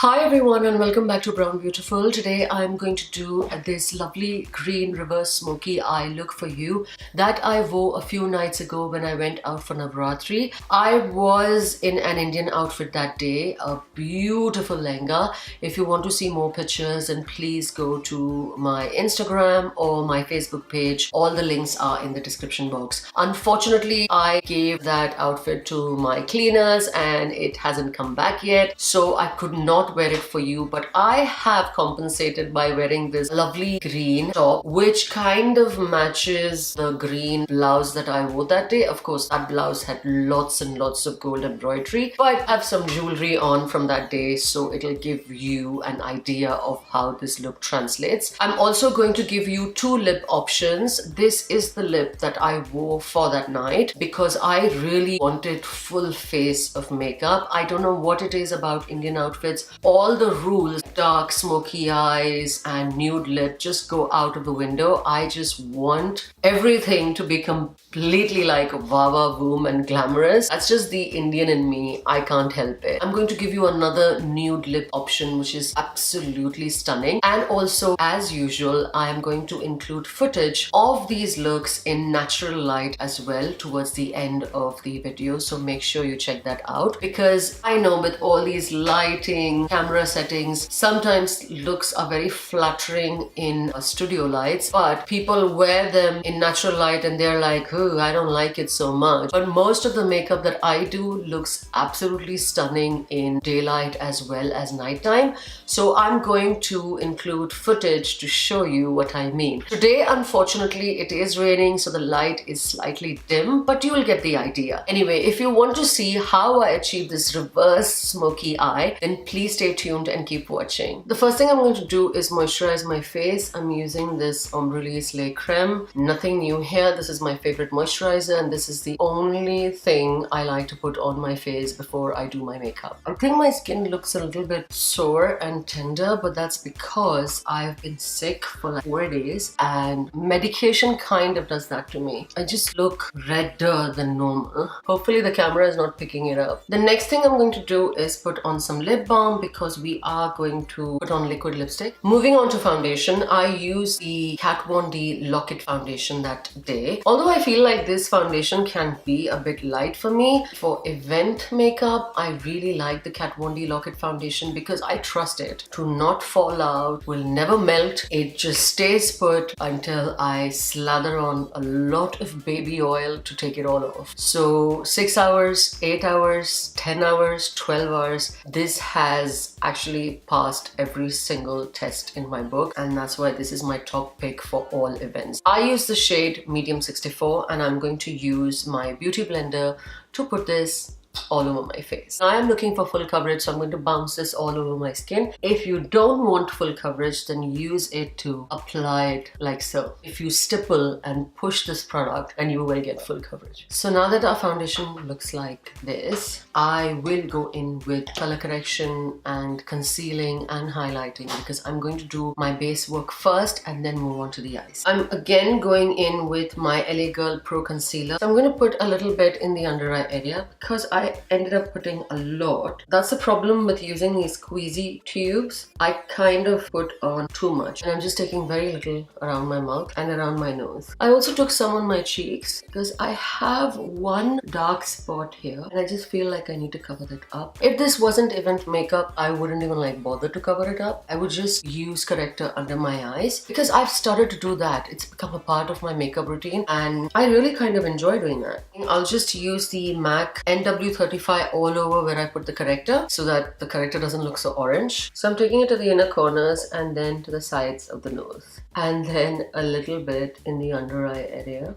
Hi everyone and welcome back to Brown Beautiful. Today I'm going to do this lovely green reverse smoky eye look for you that I wore a few nights ago when I went out for Navratri. I was in an Indian outfit that day, a beautiful lehenga. If you want to see more pictures, then please go to my Instagram or my Facebook page. All the links are in the description box. Unfortunately, I gave that outfit to my cleaners and it hasn't come back yet, so I could not wear it for you, but I have compensated by wearing this lovely green top which kind of matches the green blouse that I wore that day. Of course, that blouse had lots and lots of gold embroidery, but I have some jewelry on from that day, so it'll give you an idea of how this look translates. I'm also going to give you two lip options. This is the lip that I wore for that night because I really wanted full face of makeup. I don't know what it is about Indian outfits. All the rules, dark smoky eyes and nude lip, just go out of the window. I just want everything to be completely like Wawa, boom and glamorous. That's just the Indian in me. I can't help it. I'm going to give you another nude lip option which is absolutely stunning, and also as usual I am going to include footage of these looks in natural light as well towards the end of the video, so make sure you check that out because I know with all these lighting, camera settings, sometimes looks are very flattering in studio lights, but people wear them in natural light and they're like, oh, I don't like it so much. But most of the makeup that I do looks absolutely stunning in daylight as well as nighttime, so I'm going to include footage to show you what I mean. Today unfortunately it is raining, so the light is slightly dim, but you will get the idea. Anyway, if you want to see how I achieve this reverse smoky eye, then please stay tuned and keep watching. The first thing I'm going to do is moisturize my face. I'm using this Embryolisse Lait Creme. Nothing new here. This is my favorite moisturizer and this is the only thing I like to put on my face before I do my makeup. I think my skin looks a little bit sore and tender, but that's because I've been sick for like 4 days and medication kind of does that to me. I just look redder than normal. Hopefully the camera is not picking it up. The next thing I'm going to do is put on some lip balm because we are going to put on liquid lipstick. Moving on to foundation, I use the Kat Von D Lock-It foundation that day. Although I feel like this foundation can be a bit light for me. For event makeup, I really like the Kat Von D Lock-It foundation because I trust it to not fall out, will never melt. It just stays put until I slather on a lot of baby oil to take it all off. So 6 hours, 8 hours, 10 hours, 12 hours, this has actually passed every single test in my book, and that's why this is my top pick for all events. I use the shade medium 64 and I'm going to use my beauty blender to put this all over my face. I am looking for full coverage, so I'm going to bounce this all over my skin. If you don't want full coverage, then use it to apply it like so. If you stipple and push this product, then you will get full coverage. So now that our foundation looks like this, I will go in with color correction and concealing and highlighting because I'm going to do my base work first and then move on to the eyes. I'm again going in with my LA Girl Pro Concealer. So I'm going to put a little bit in the under eye area because I ended up putting a lot. That's the problem with using these squeezy tubes. I kind of put on too much and I'm just taking very little around my mouth and around my nose. I also took some on my cheeks because I have one dark spot here and I just feel like I need to cover that up. If this wasn't event makeup, I wouldn't even like bother to cover it up. I would just use corrector under my eyes because I've started to do that. It's become a part of my makeup routine and I really kind of enjoy doing that. I'll just use the MAC NW35 all over where I put the corrector so that the corrector doesn't look so orange. So I'm taking it to the inner corners and then to the sides of the nose and then a little bit in the under eye area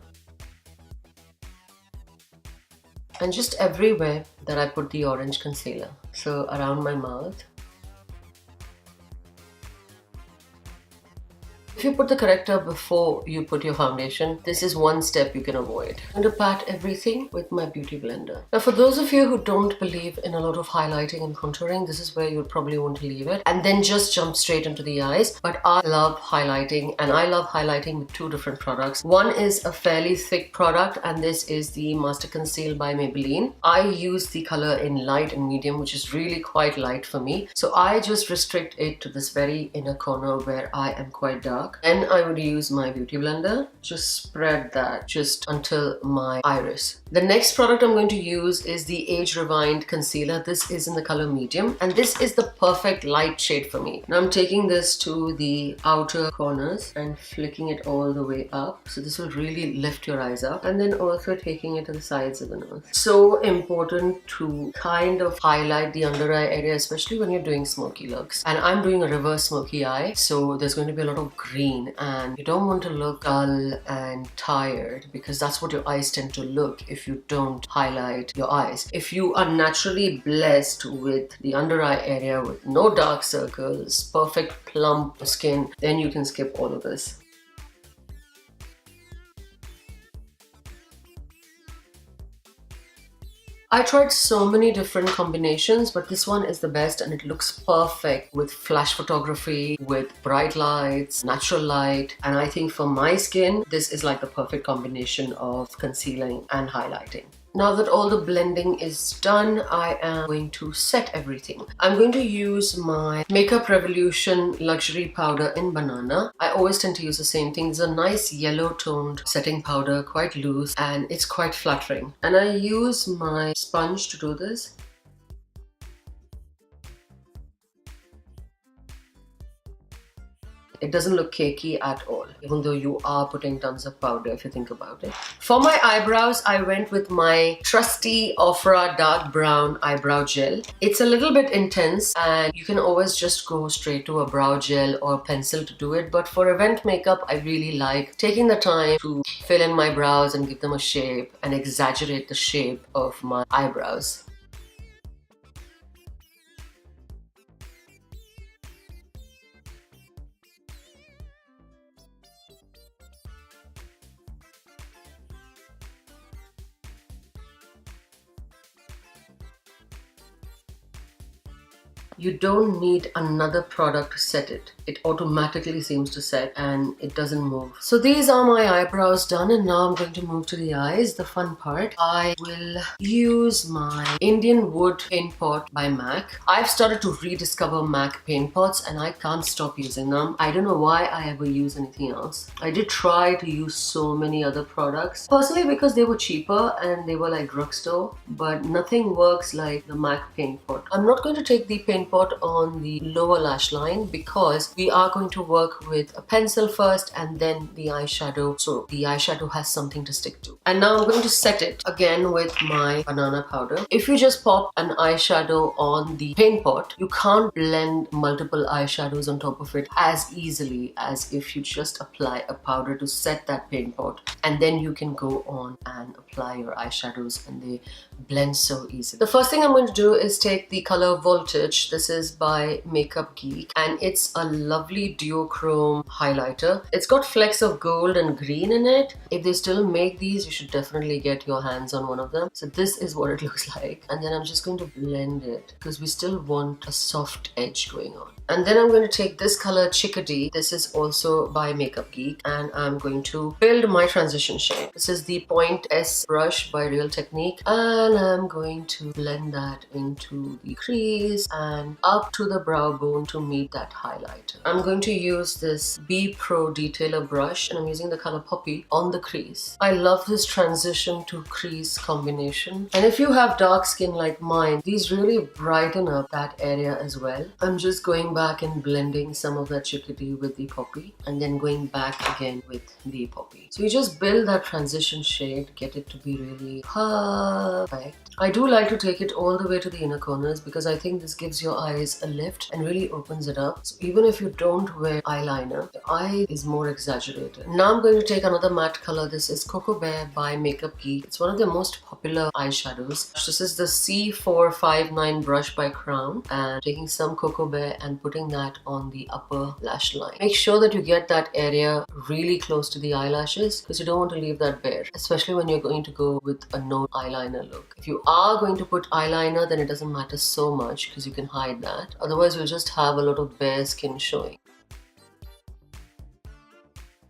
and just everywhere that I put the orange concealer. So around my mouth. If you put the corrector before you put your foundation, this is one step you can avoid. I'm going to pat everything with my beauty blender. Now for those of you who don't believe in a lot of highlighting and contouring, this is where you'll probably want to leave it and then just jump straight into the eyes. But I love highlighting, and I love highlighting with two different products. One is a fairly thick product, and this is the Master Conceal by Maybelline. I use the color in light and medium, which is really quite light for me. So I just restrict it to this very inner corner where I am quite dark. Then I would use my beauty blender, just spread that just until my iris. The next product I'm going to use is the Age Rewind Concealer. This is in the color medium, and this is the perfect light shade for me. Now I'm taking this to the outer corners and flicking it all the way up. So this will really lift your eyes up, and then also taking it to the sides of the nose. So important to kind of highlight the under eye area, especially when you're doing smoky looks. And I'm doing a reverse smoky eye, so there's going to be a lot of green, and you don't want to look dull and tired, because that's what your eyes tend to look if you don't highlight your eyes. If you are naturally blessed with the under eye area with no dark circles, perfect plump skin, then you can skip all of this. I tried so many different combinations, but this one is the best, and it looks perfect with flash photography, with bright lights, natural light. And I think for my skin, this is like the perfect combination of concealing and highlighting. Now that all the blending is done, I am going to set everything. I'm going to use my Makeup Revolution Luxury Powder in Banana. I always tend to use the same thing. It's a nice yellow toned setting powder, quite loose, and it's quite flattering. And I use my sponge to do this. It doesn't look cakey at all, even though you are putting tons of powder if you think about it. For my eyebrows, I went with my trusty Ofra dark brown eyebrow gel. It's a little bit intense, and you can always just go straight to a brow gel or pencil to do it. But for event makeup, I really like taking the time to fill in my brows and give them a shape and exaggerate the shape of my eyebrows. You don't need another product to set it. It automatically seems to set and it doesn't move. So these are my eyebrows done, and now I'm going to move to the eyes, the fun part. I will use my Indianwood Paintpot by MAC. I've started to rediscover MAC paint pots, and I can't stop using them. I don't know why I ever use anything else. I did try to use so many other products, personally because they were cheaper and they were like drugstore, but nothing works like the MAC paint pot. I'm not going to take the paint pot on the lower lash line because we are going to work with a pencil first and then the eyeshadow, so the eyeshadow has something to stick to. And now I'm going to set it again with my banana powder. If you just pop an eyeshadow on the paint pot, you can't blend multiple eyeshadows on top of it as easily as if you just apply a powder to set that paint pot, and then you can go on and apply your eyeshadows and they blend so easily. The first thing I'm going to do is take the color Voltage. This is by Makeup Geek, and it's a lovely duochrome highlighter. It's got flecks of gold and green in it. If they still make these, you should definitely get your hands on one of them. So this is what it looks like, and then I'm just going to blend it because we still want a soft edge going on. And then I'm going to take this color Chickadee. This is also by Makeup Geek, and I'm going to build my transition shade. This is the Point S brush by Real Technique, and I'm going to blend that into the crease and up to the brow bone to meet that highlighter. I'm going to use this B Pro Detailer brush, and I'm using the color Poppy on the crease. I love this transition to crease combination, and if you have dark skin like mine, these really brighten up that area as well. I'm just going back and blending some of that Chickadee with the Poppy, and then going back again with the Poppy. So you just build that transition shade, get it to be really perfect. I do like to take it all the way to the inner corners because I think this gives your eyes a lift and really opens it up. So even if you don't wear eyeliner, the eye is more exaggerated. Now I'm going to take another matte color. This is Cocoa Bear by Makeup Geek. It's one of their most popular eyeshadows. This is the C459 brush by Creme, and taking some Cocoa Bear and putting putting that on the upper lash line. Make sure that you get that area really close to the eyelashes because you don't want to leave that bare, especially when you're going to go with a no eyeliner look. If you are going to put eyeliner, then it doesn't matter so much because you can hide that. Otherwise, you'll just have a lot of bare skin showing.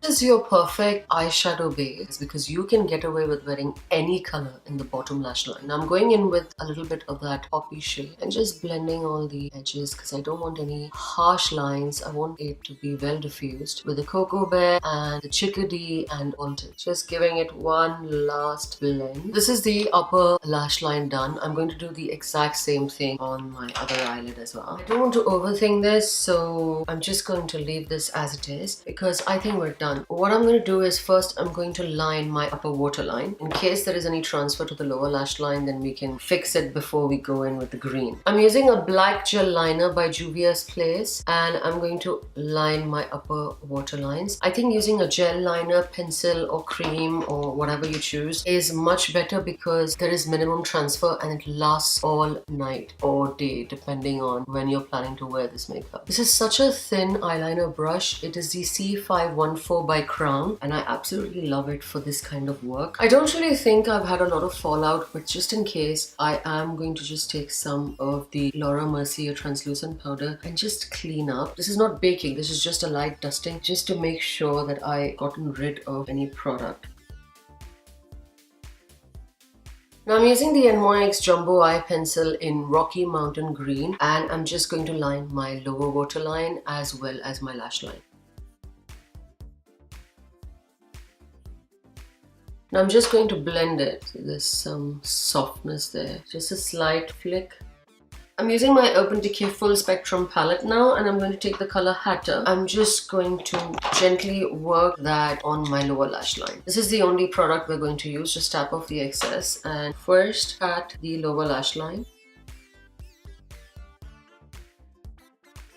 This is your perfect eyeshadow base because you can get away with wearing any color in the bottom lash line. Now I'm going in with a little bit of that poppy shade and just blending all the edges because I don't want any harsh lines. I want it to be well diffused with the Cocoa Bear and the Chickadee and Haunted. Just giving it one last blend. This is the upper lash line done. I'm going to do the exact same thing on my other eyelid as well. I don't want to overthink this, so I'm just going to leave this as it is because I think we're done. What I'm going to do is first I'm going to line my upper waterline. In case there is any transfer to the lower lash line, then we can fix it before we go in with the green. I'm using a black gel liner by Juvias Place and I'm going to line my upper waterlines. I think using a gel liner, pencil or cream or whatever you choose is much better because there is minimum transfer and it lasts all night or day depending on when you're planning to wear this makeup. This is such a thin eyeliner brush. It is the C514 by Creme and I absolutely love it for this kind of work. I don't really think I've had a lot of fallout, but just in case, I am going to just take some of the Mercier translucent powder and just clean up. This is not baking, this is just a light dusting just to make sure that I gotten rid of any product. Now I'm using the NYX Jumbo Eye Pencil in Rocky Mountain Green and I'm just going to line my lower waterline as well as my lash line. Now I'm just going to blend it. There's some softness there. Just a slight flick. I'm using my Urban Decay Full Spectrum palette now and I'm going to take the color Hatter. I'm just going to gently work that on my lower lash line. This is the only product we're going to use. Just tap off the excess and first pat the lower lash line.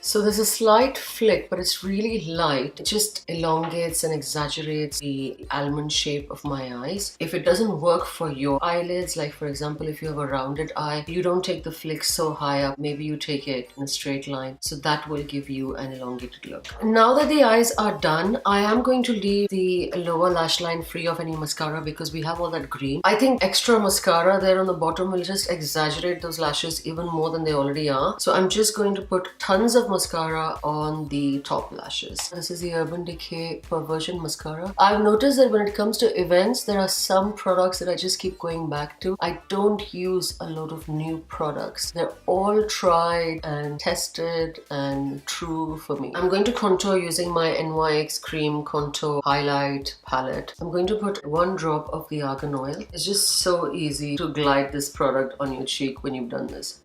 So there's a slight flick, but it's really light. It just elongates and exaggerates the almond shape of my eyes. If it doesn't work for your eyelids, like for example, if you have a rounded eye, you don't take the flick so high up. Maybe you take it in a straight line. So that will give you an elongated look. Now that the eyes are done, I am going to leave the lower lash line free of any mascara because we have all that green. I think extra mascara there on the bottom will just exaggerate those lashes even more than they already are. So I'm just going to put tons of mascara on the top lashes. This is the Urban Decay Perversion mascara. I've noticed that when it comes to events, there are some products that I just keep going back to. I don't use a lot of new products. They're all tried and tested and true for me. I'm going to contour using my NYX Cream Contour Highlight palette. I'm going to put one drop of the argan oil. It's just so easy to glide this product on your cheek when you've done this.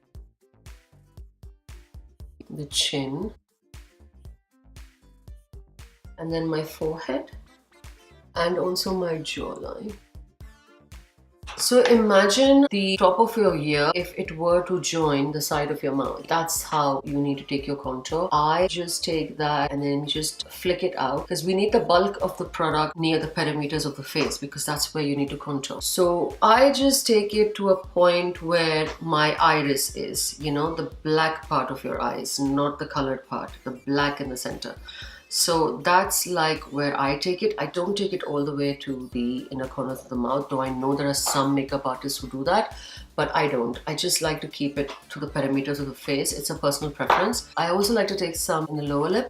The chin and then my forehead and also my jawline. So imagine the top of your ear if it were to join the side of your mouth. That's how you need to take your contour. I just take that and then just flick it out because we need the bulk of the product near the perimeters of the face because that's where you need to contour. So I just take it to a point where my iris is, you know, the black part of your eyes, not the colored part, the black in the center. So that's like where I take it. I don't take it all the way to the inner corners of the mouth, though I know there are some makeup artists who do that, but I don't. I just like to keep it to the perimeters of the face. It's a personal preference. I also like to take some in the lower lip.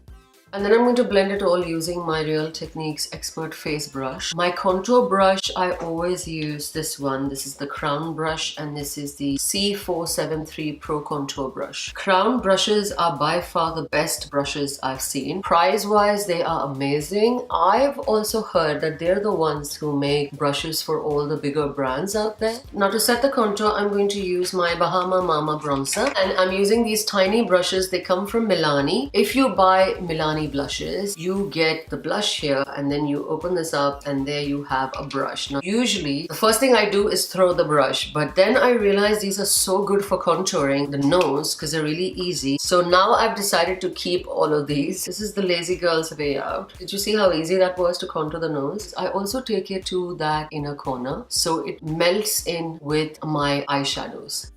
And then I'm going to blend it all using my Real Techniques Expert Face Brush. My contour brush, I always use this one. This is the Crown brush and this is the C473 Pro Contour Brush. Crown brushes are by far the best brushes I've seen. Price-wise, they are amazing. I've also heard that they're the ones who make brushes for all the bigger brands out there. Now to set the contour, I'm going to use my Bahama Mama bronzer and I'm using these tiny brushes. They come from Milani. If you buy Milani blushes, you get the blush here and then you open this up and there you have a brush. Now usually the first thing I do is throw the brush, but then I realized these are so good for contouring the nose because they're really easy. So now I've decided to keep all of these. This is the lazy girl's way out. Did you see how easy that was to contour the nose? I also take it to that inner corner so it melts in with my eyeshadows.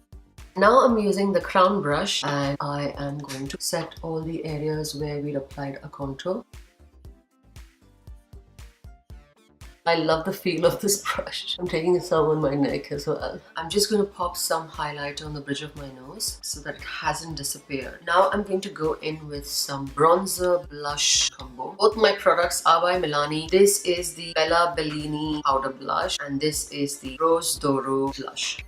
Now I'm using the crown brush and I am going to set all the areas where we applied a contour. I love the feel of this brush. I'm taking some on my neck as well. I'm just going to pop some highlighter on the bridge of my nose so that it hasn't disappeared. Now I'm going to go in with some bronzer blush combo. Both my products are by Milani. This is the Bellini powder blush and this is the Rose d'Oro blush.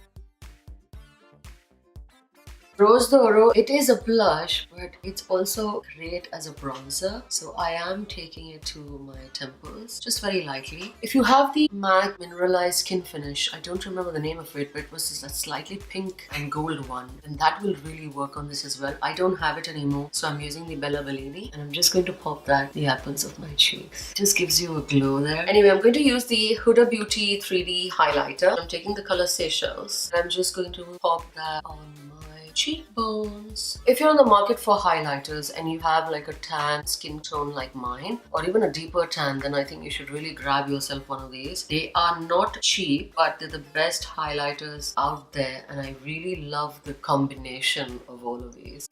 Rose d'Oro, it is a blush, but it's also great as a bronzer. So I am taking it to my temples, just very lightly. If you have the MAC Mineralized Skin Finish, I don't remember the name of it, but it was just a slightly pink and gold one. And that will really work on this as well. I don't have it anymore, so I'm using the Bellini. And I'm just going to pop that the apples of my cheeks. It just gives you a glow there. Anyway, I'm going to use the Huda Beauty 3D highlighter. I'm taking the color Seychelles. I'm just going to pop that on my cheekbones. If you're in the market for highlighters and you have like a tan skin tone like mine or even a deeper tan, then I think you should really grab yourself one of these. They are not cheap, but they're the best highlighters out there and I really love the combination of all of these.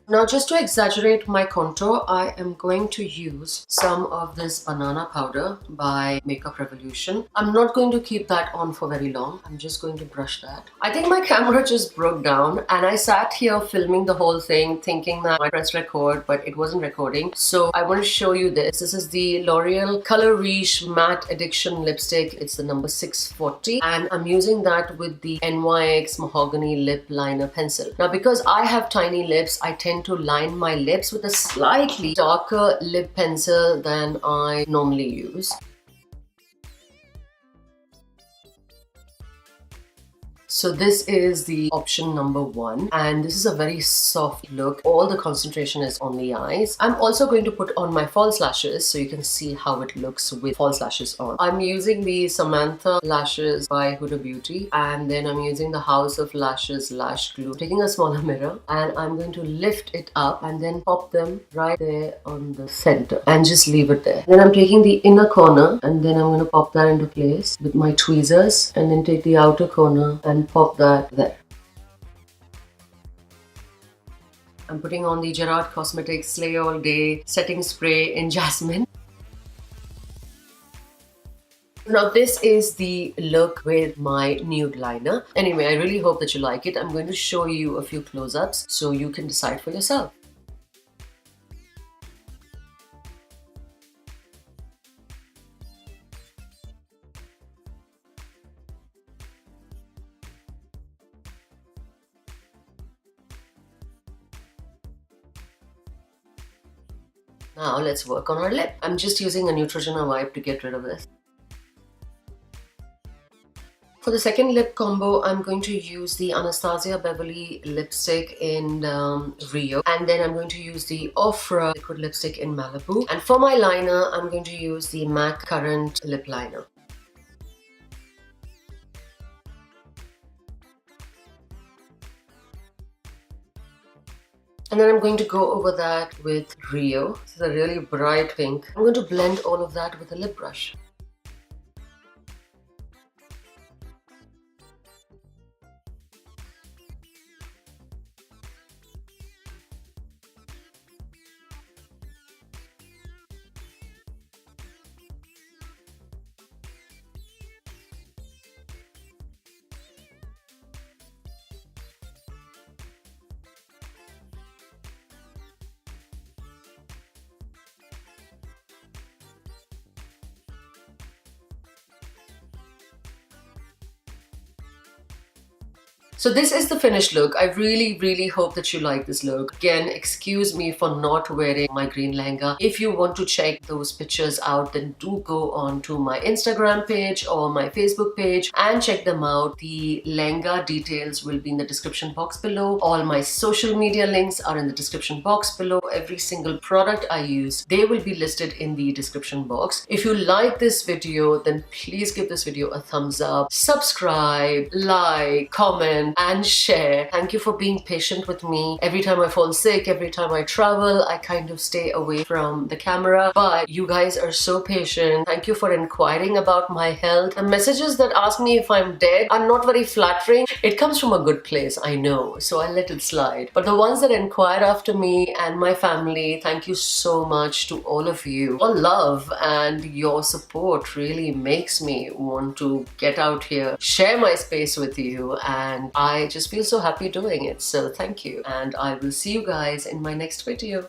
Now just to exaggerate my contour, I am going to use some of this banana powder by Makeup Revolution. I'm not going to keep that on for very long. I'm just going to brush that. I think my camera just broke down and I sat here filming the whole thing thinking that I pressed record, but it wasn't recording. So I want to show you this. This is the L'Oreal Color Riche Matte Addiction Lipstick. It's the number 640 and I'm using that with the NYX Mahogany Lip Liner Pencil. Now because I have tiny lips, I tend to line my lips with a slightly darker lip pencil than I normally use. So this is the option number 1 and this is a very soft look. All the concentration is on the eyes. I'm also going to put on my false lashes so you can see how it looks with false lashes on. I'm using the Samantha lashes by Huda Beauty and then I'm using the House of Lashes lash glue. I'm taking a smaller mirror and I'm going to lift it up and then pop them right there on the center and just leave it there. Then I'm taking the inner corner and then I'm going to pop that into place with my tweezers and then take the outer corner and pop that there. I'm putting on the Gerard Cosmetics Slay All Day Setting Spray in Jasmine. Now this is the look with my nude liner. Anyway, I really hope that you like it. I'm going to show you a few close-ups so you can decide for yourself. Now let's work on our lip. I'm just using a Neutrogena wipe to get rid of this. For the second lip combo, I'm going to use the Anastasia Beverly lipstick in Rio. And then I'm going to use the Ofra liquid lipstick in Malibu. And for my liner, I'm going to use the MAC Current lip liner. And then I'm going to go over that with Rio. This is a really bright pink. I'm going to blend all of that with a lip brush. So this is the finished look. I really hope that you like this look. Again, excuse me for not wearing my green lehenga. If you want to check those pictures out, then do go on to my Instagram page or my Facebook page and check them out. The lehenga details will be in the description box below. All my social media links are in the description box below. Every single product I use, they will be listed in the description box. If you like this video, then please give this video a thumbs up, subscribe, like, comment, comment and share. Thank you for being patient with me. Every time I fall sick, every time I travel, I kind of stay away from the camera, but you guys are so patient. Thank you for inquiring about my health. The messages that ask me if I'm dead are not very flattering. It comes from a good place, I know, so I let it slide. But the ones that inquire after me and my family, thank you so much to all of you. Your love and your support really makes me want to get out here, share my space with you, and I just feel so happy doing it. So thank you, and I will see you guys in my next video.